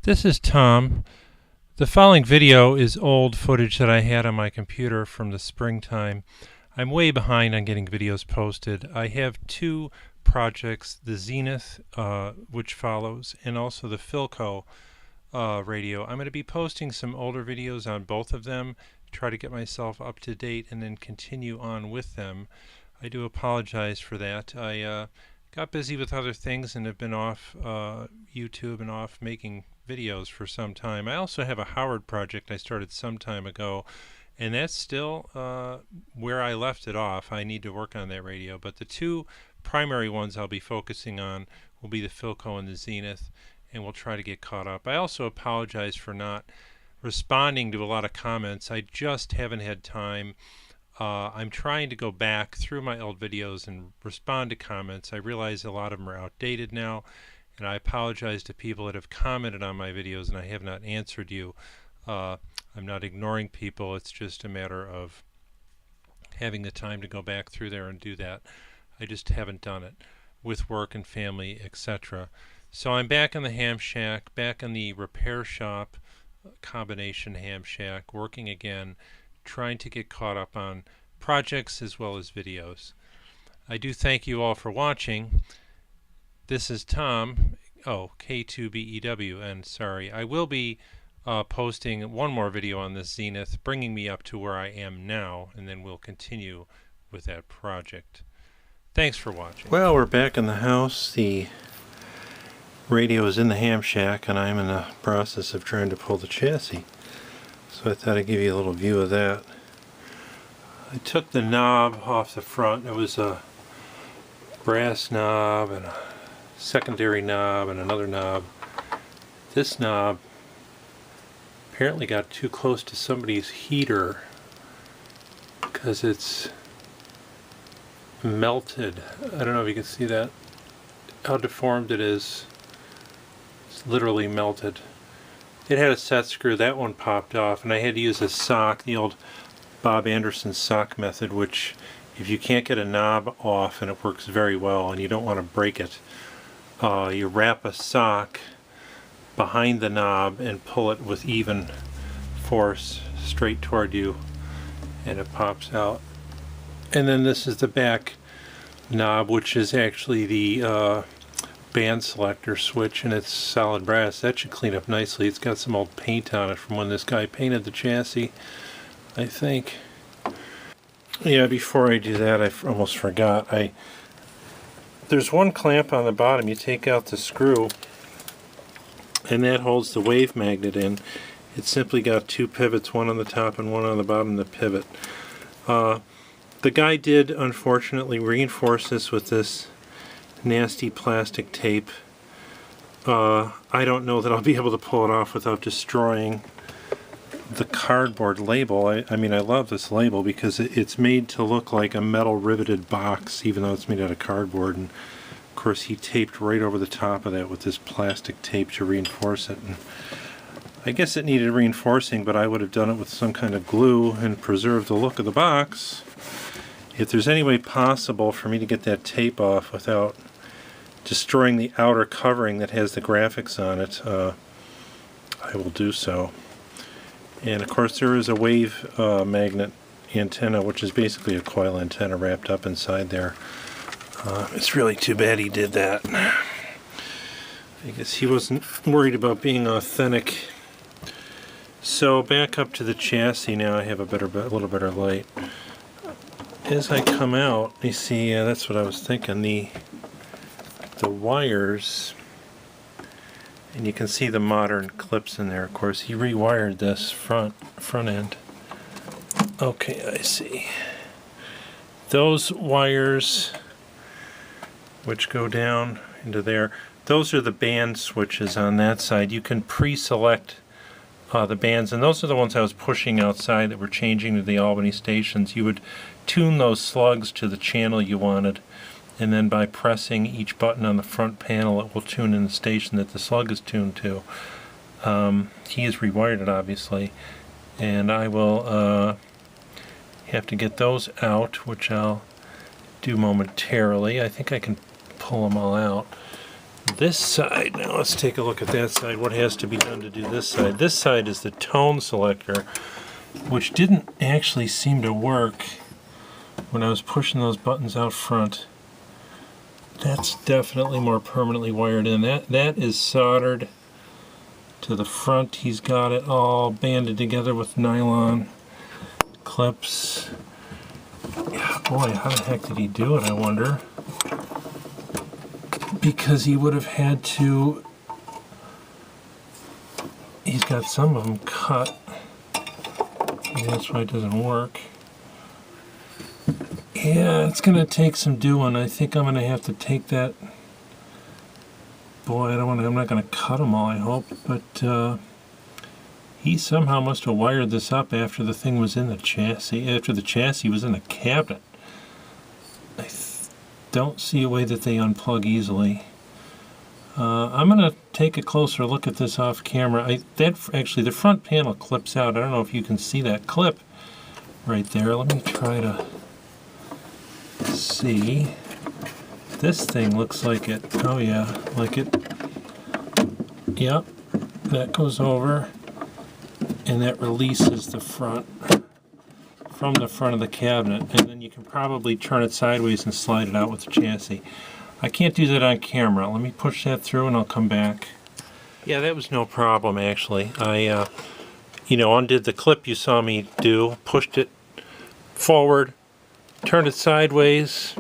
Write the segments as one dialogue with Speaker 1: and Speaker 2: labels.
Speaker 1: This is Tom. The following video is old footage that I had on my computer from the springtime. I'm way behind on getting videos posted. I have two projects, the Zenith, which follows, and also the Philco radio. I'm going to be posting some older videos on both of them, try to get myself up to date, and then continue on with them. I do apologize for that. I got busy with other things and have been off YouTube and off making videos for some time. I also have a Howard project I started some time ago, and that's still where I left it off. I need to work on that radio, but the two primary ones I'll be focusing on will be the Philco and the Zenith, and we'll try to get caught up. I also apologize for not responding to a lot of comments. I just haven't had time. I'm trying to go back through my old videos and respond to comments. I realize a lot of them are outdated now, and I apologize to people that have commented on my videos and I have not answered you. I'm not ignoring people, it's just a matter of having the time to go back through there and do that. I just haven't done it with work and family, etc. So I'm back in the ham shack, back in the repair shop, combination ham shack, working again, trying to get caught up on projects as well as videos. I do thank you all for watching. This is Tom, K2BEW, and sorry, I will be posting one more video on this Zenith, bringing me up to where I am now, and then we'll continue with that project. Thanks for watching. Well, we're back in the house. The radio is in the ham shack, and I'm in the process of trying to pull the chassis. So I thought I'd give you a little view of that. I took the knob off the front. It was a brass knob and a secondary knob and another knob. This knob apparently got too close to somebody's heater because it's melted. I don't know if you can see that, how deformed it is. It's literally melted. It had a set screw, that one popped off, and I had to use a sock, the old Bob Anderson sock method, which if you can't get a knob off, and it works very well and you don't want to break it, you wrap a sock behind the knob and pull it with even force straight toward you, and it pops out. And then this is the back knob, which is actually the band selector switch, and it's solid brass. That should clean up nicely. It's got some old paint on it from when this guy painted the chassis, I think. Yeah, before I do that, I almost forgot. There's one clamp on the bottom. You take out the screw, and that holds the wave magnet in. It's simply got two pivots, one on the top and one on the bottom of the pivot. The guy did, unfortunately, reinforce this with this nasty plastic tape. I don't know that I'll be able to pull it off without destroying the cardboard label. I mean, I love this label because it's made to look like a metal riveted box, even though it's made out of cardboard. And of course, he taped right over the top of that with this plastic tape to reinforce it. And I guess it needed reinforcing, but I would have done it with some kind of glue and preserved the look of the box. If there's any way possible for me to get that tape off without destroying the outer covering that has the graphics on it, I will do so. And of course there is a wave magnet antenna, which is basically a coil antenna wrapped up inside there. It's really too bad he did that. I guess he wasn't worried about being authentic. So back up to the chassis now. I have a little better light. As I come out, you see, that's what I was thinking. The wires, and you can see the modern clips in there. Of course, he rewired this front end. Okay, I see. Those wires, which go down into there, those are the band switches on that side. You can pre-select the bands, and those are the ones I was pushing outside that were changing to the Albany stations. You would tune those slugs to the channel you wanted, and then by pressing each button on the front panel, it will tune in the station that the slug is tuned to. He has rewired it, obviously, and I will have to get those out, which I'll do momentarily. I think I can pull them all out. this side. Now let's take a look at that side. What has to be done to do this side? This side is the tone selector, which didn't actually seem to work when I was pushing those buttons out front. That's definitely more permanently wired in. That is soldered to the front. He's got it all banded together with nylon clips. Yeah, boy, how the heck did he do it, I wonder? Because he would have had to... He's got some of them cut. Maybe that's why it doesn't work. Yeah, it's going to take some doing. I think I'm going to have to take that... Boy, I'm not going to cut them all, I hope. But he somehow must have wired this up after the thing was in the chassis. After the chassis was in the cabinet. I don't see a way that they unplug easily. I'm going to take a closer look at this off camera. Actually, the front panel clips out. I don't know if you can see that clip right there. Let me try to see. This thing looks like it. Oh yeah, like it. Yep, that goes over, and that releases the front from the front of the cabinet, and then you can probably turn it sideways and slide it out with the chassis. I can't do that on camera. Let me push that through and I'll come back. Yeah, that was no problem actually. I undid the clip you saw me do, pushed it forward, turned it sideways,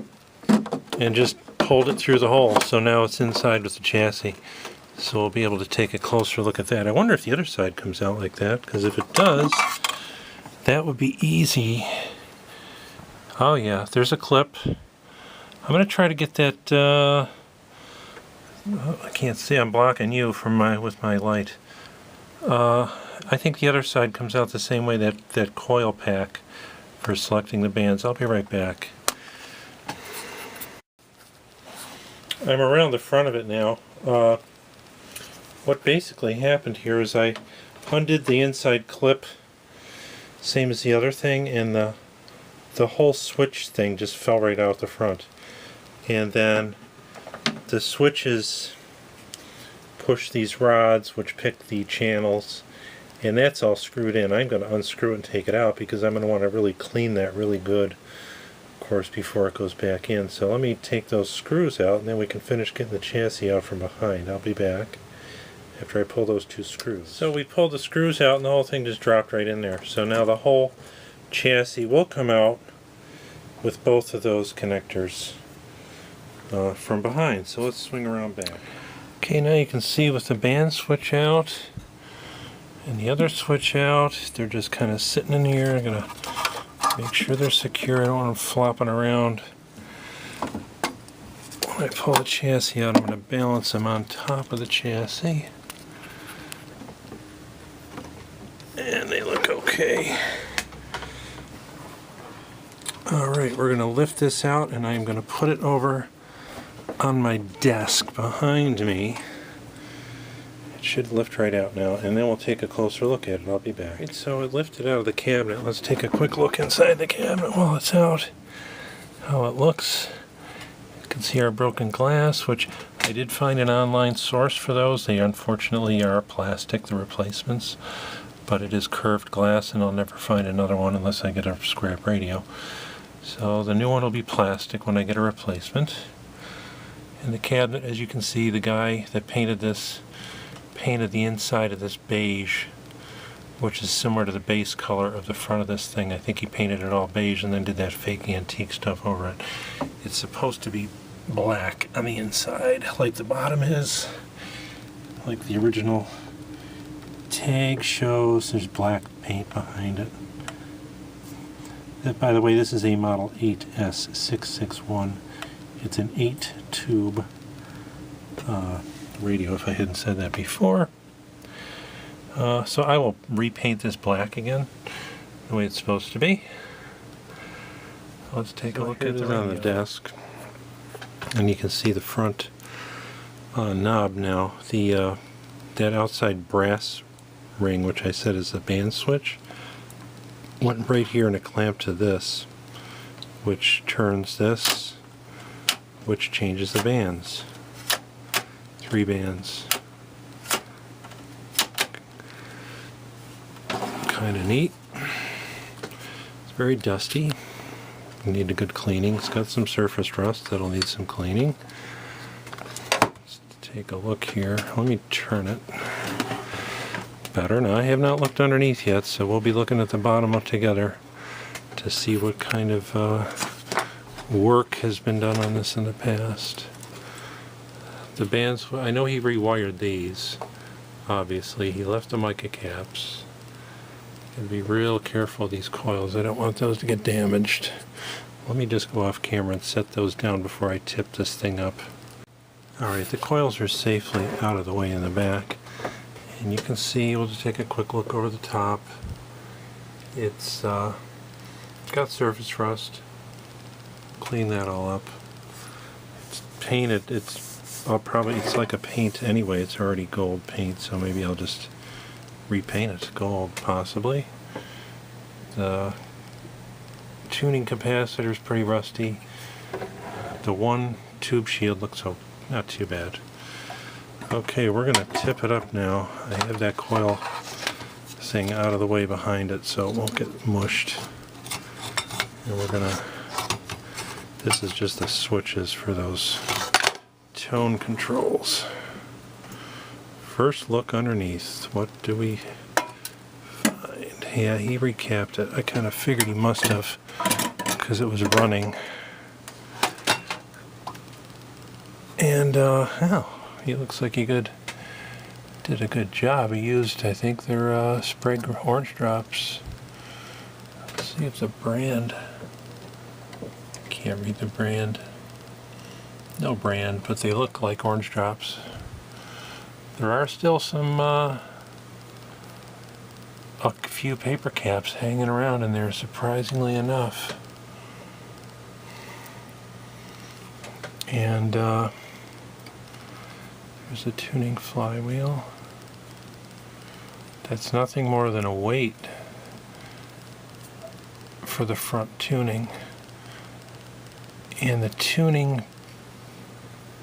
Speaker 1: and just pulled it through the hole. So now it's inside with the chassis. So we'll be able to take a closer look at that. I wonder if the other side comes out like that, because if it does, that would be easy. Oh yeah, there's a clip. I'm going to try to get that, I can't see, I'm blocking you from with my light. I think the other side comes out the same way, that coil pack for selecting the bands. I'll be right back. I'm around the front of it now. What basically happened here is I undid the inside clip, same as the other thing, and the whole switch thing just fell right out the front. And then the switches push these rods which pick the channels, and that's all screwed in. I'm going to unscrew it and take it out because I'm going to want to really clean that really good, of course, before it goes back in. So let me take those screws out and then we can finish getting the chassis out from behind. I'll be back after I pull those two screws. So we pulled the screws out and the whole thing just dropped right in there. So now the whole chassis will come out with both of those connectors from behind. So let's swing around back. Okay, now you can see with the band switch out and the other switch out, they're just kind of sitting in here. I'm going to make sure they're secure. I don't want them flopping around. When I pull the chassis out, I'm going to balance them on top of the chassis. And they look okay. Alright, we're going to lift this out and I'm going to put it over on my desk behind me. It should lift right out now, and then we'll take a closer look at it. I'll be back. Right, so it lifted out of the cabinet. Let's take a quick look inside the cabinet while it's out. How it looks. You can see our broken glass, which I did find an online source for those. They unfortunately are plastic, the replacements, but it is curved glass, and I'll never find another one unless I get a scrap radio. So the new one will be plastic when I get a replacement. In the cabinet, as you can see, the guy that painted this painted the inside of this beige, which is similar to the base color of the front of this thing. I think he painted it all beige and then did that fake antique stuff over it. It's supposed to be black on the inside, like the bottom is, like the original tag shows. There's black paint behind it. By the way, this is a model 8S661. It's an 8-tube radio, if I hadn't said that before. So I will repaint this black again, the way it's supposed to be. Let's take a look at it on the desk. And you can see the front knob now. That outside brass ring, which I said is the band switch, went right here and it clamped to this, which turns this, which changes the bands. 3 bands. Kind of neat. It's very dusty. You need a good cleaning. It's got some surface rust that'll need some cleaning. Let's take a look here. Let me turn it. Better. Now I have not looked underneath yet, so we'll be looking at the bottom up together to see what kind of work has been done on this in the past. The bands, I know he rewired these. Obviously, he left the mica caps. Gotta be real careful of these coils. I don't want those to get damaged. Let me just go off camera and set those down before I tip this thing up. Alright, the coils are safely out of the way in the back. And you can see, we'll just take a quick look over the top. It's got surface rust. Clean that all up. It's painted, it's like a paint anyway. It's already gold paint, so maybe I'll just repaint it gold, possibly. The tuning capacitor is pretty rusty. The one tube shield looks not too bad. Okay, we're going to tip it up now. I have that coil thing out of the way behind it so it won't get mushed. And we're going to, this is just the switches for those tone controls. First look underneath. What do we find? Yeah, he recapped it. I kind of figured he must have because it was running. And, oh. He looks like he did a good job. He used, I think, their sprayed orange drops. Let's see if the brand. Can't read the brand. No brand, but they look like orange drops. There are still some a few paper caps hanging around in there, surprisingly enough. And there's a tuning flywheel. That's nothing more than a weight for the front tuning. And the tuning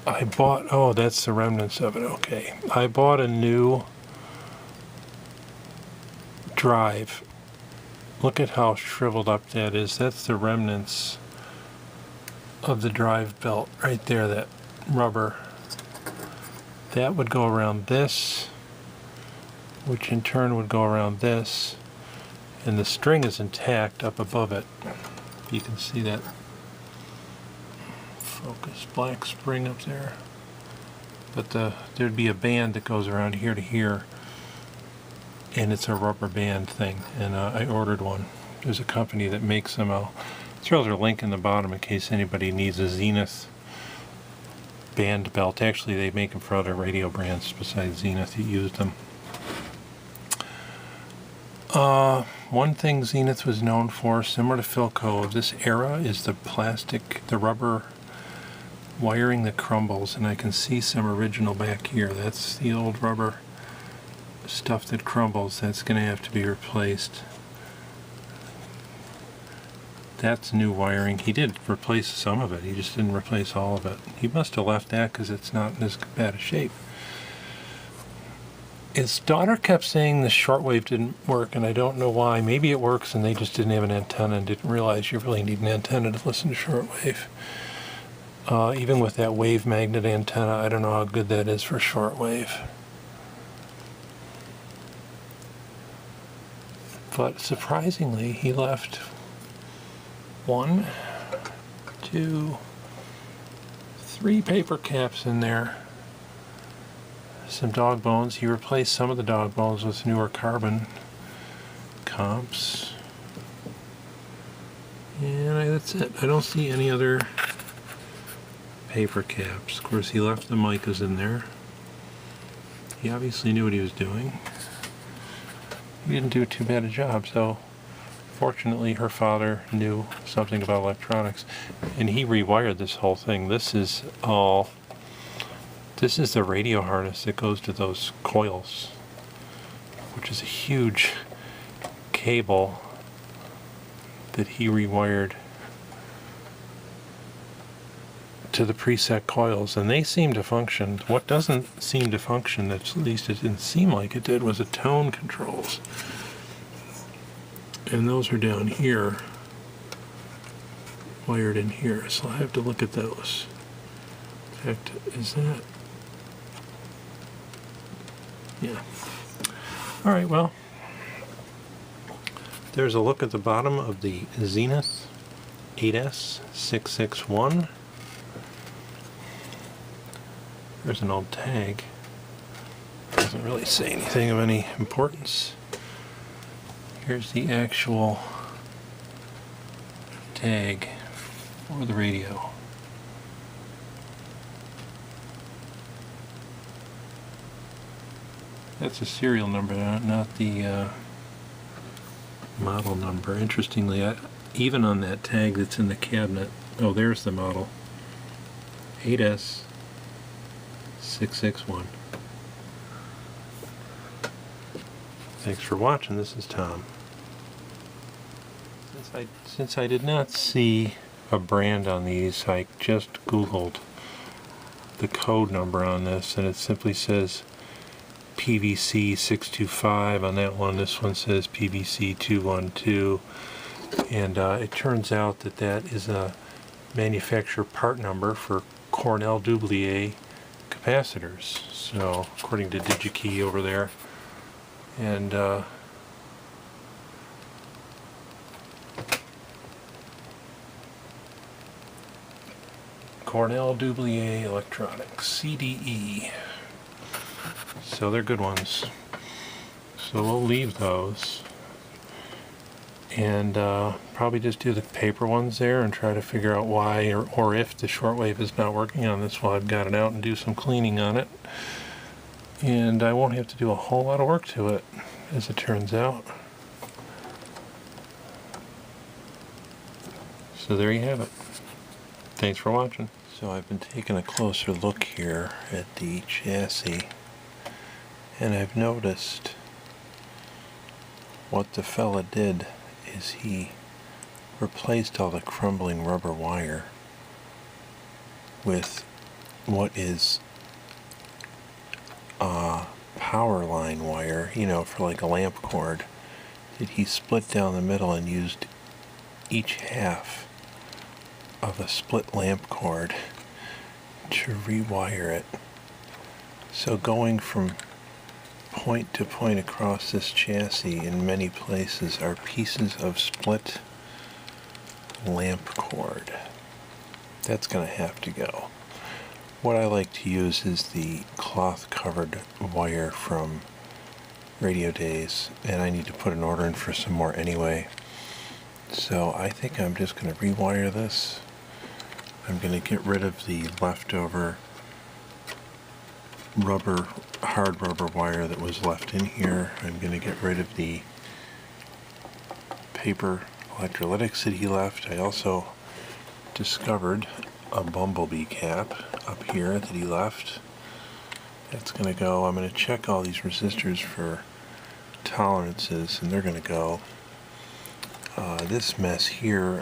Speaker 1: I bought, oh, that's the remnants of it, okay. I bought a new drive. Look at how shriveled up that is. That's the remnants of the drive belt right there, that rubber. That would go around this, which in turn would go around this, and the string is intact up above it. You can see that focus black spring up there. But there'd be a band that goes around here to here, and it's a rubber band thing, and I ordered one. There's a company that makes them. I'll throw their link in the bottom in case anybody needs a Zenith band belt. Actually, they make them for other radio brands besides Zenith. You use them. One thing Zenith was known for, similar to Philco of this era, is the plastic, the rubber wiring that crumbles, and I can see some original back here. That's the old rubber stuff that crumbles. That's going to have to be replaced. That's new wiring. He did replace some of it. He just didn't replace all of it. He must have left that because it's not in as bad a shape. His daughter kept saying the shortwave didn't work, and I don't know why. Maybe it works and they just didn't have an antenna and didn't realize you really need an antenna to listen to shortwave. Even with that wave magnet antenna, I don't know how good that is for shortwave. But surprisingly, he left 1, 2, 3 paper caps in there. Some dog bones. He replaced some of the dog bones with newer carbon comps. And that's it. I don't see any other paper caps. Of course, he left the micas in there. He obviously knew what he was doing. He didn't do too bad a job, so fortunately her father knew something about electronics, and he rewired this whole thing. This is the radio harness that goes to those coils, which is a huge cable that he rewired to the preset coils, and they seem to function. What doesn't seem to function, at least it didn't seem like it did, was the tone controls. And those are down here, wired in here, so I have to look at those. In fact, is that? Yeah. Alright, well, there's a look at the bottom of the Zenith 8S661. There's an old tag. Doesn't really say anything of any importance. Here's the actual tag for the radio. That's a serial number, not the model number. Interestingly, even on that tag that's in the cabinet, oh, there's the model. 8S661. Thanks for watching. This is Tom. Since I did not see a brand on these, I just Googled the code number on this, and it simply says PVC 625 on that one. This one says PVC 212, and it turns out that that is a manufacturer part number for Cornell Dublier capacitors. So according to DigiKey over there, and Cornell Dublier Electronics, CDE. So they're good ones. So we'll leave those and probably just do the paper ones there and try to figure out why or if the shortwave is not working on this while I've got it out, and do some cleaning on it. And I won't have to do a whole lot of work to it, as it turns out. So there you have it. Thanks for watching. So I've been taking a closer look here at the chassis, and I've noticed what the fella did is he replaced all the crumbling rubber wire with what is power line wire, you know, for like a lamp cord, that he split down the middle and used each half of a split lamp cord to rewire it. So going from point to point across this chassis in many places are pieces of split lamp cord. That's going to have to go. What I like to use is the cloth covered wire from Radio Days, and I need to put an order in for some more anyway. So I think I'm just going to rewire this. I'm going to get rid of the leftover rubber, hard rubber wire that was left in here. I'm going to get rid of the paper electrolytics that he left. I also discovered a bumblebee cap up here that he left. That's going to go. I'm going to check all these resistors for tolerances, and they're going to go. This mess here,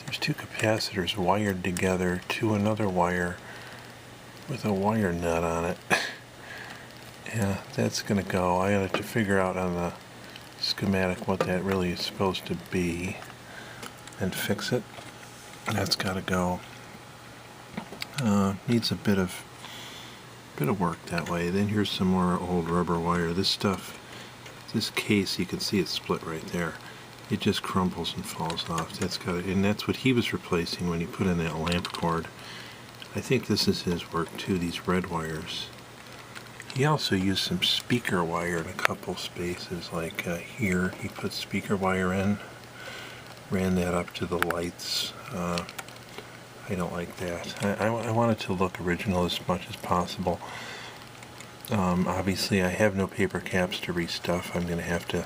Speaker 1: there's two capacitors wired together to another wire with a wire nut on it. Yeah, that's going to go. I got to figure out on the schematic what that really is supposed to be and fix it. That's got to go. Needs a bit of work that way. Then here's some more old rubber wire. This stuff, this case, you can see it's split right there. It just crumbles and falls off. That's got it, and that's what he was replacing when he put in that lamp cord. I think this is his work too, these red wires. He also used some speaker wire in a couple spaces, like here he put speaker wire in, ran that up to the lights. I don't like that. I want it to look original as much as possible. Obviously I have no paper caps to restuff. I'm going to have to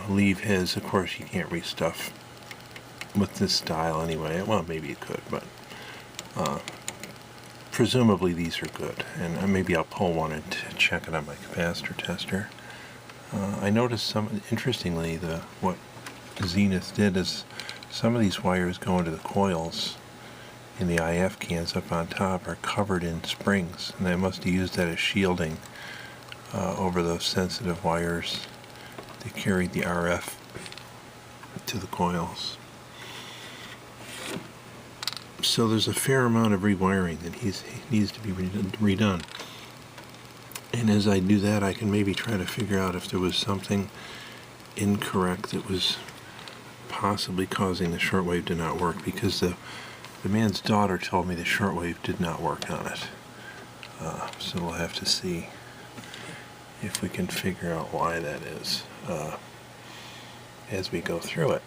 Speaker 1: leave his. Of course you can't restuff with this style anyway. Well, maybe you could, but presumably these are good, and maybe I'll pull one and check it on my capacitor tester. I noticed interestingly, what Zenith did is some of these wires go into the coils, and the IF cans up on top are covered in springs, and I must have used that as shielding over those sensitive wires that carried the RF to the coils. So there's a fair amount of rewiring that needs to be redone. And as I do that, I can maybe try to figure out if there was something incorrect that was possibly causing the shortwave to not work, because the man's daughter told me the shortwave did not work on it. So we'll have to see if we can figure out why that is as we go through it.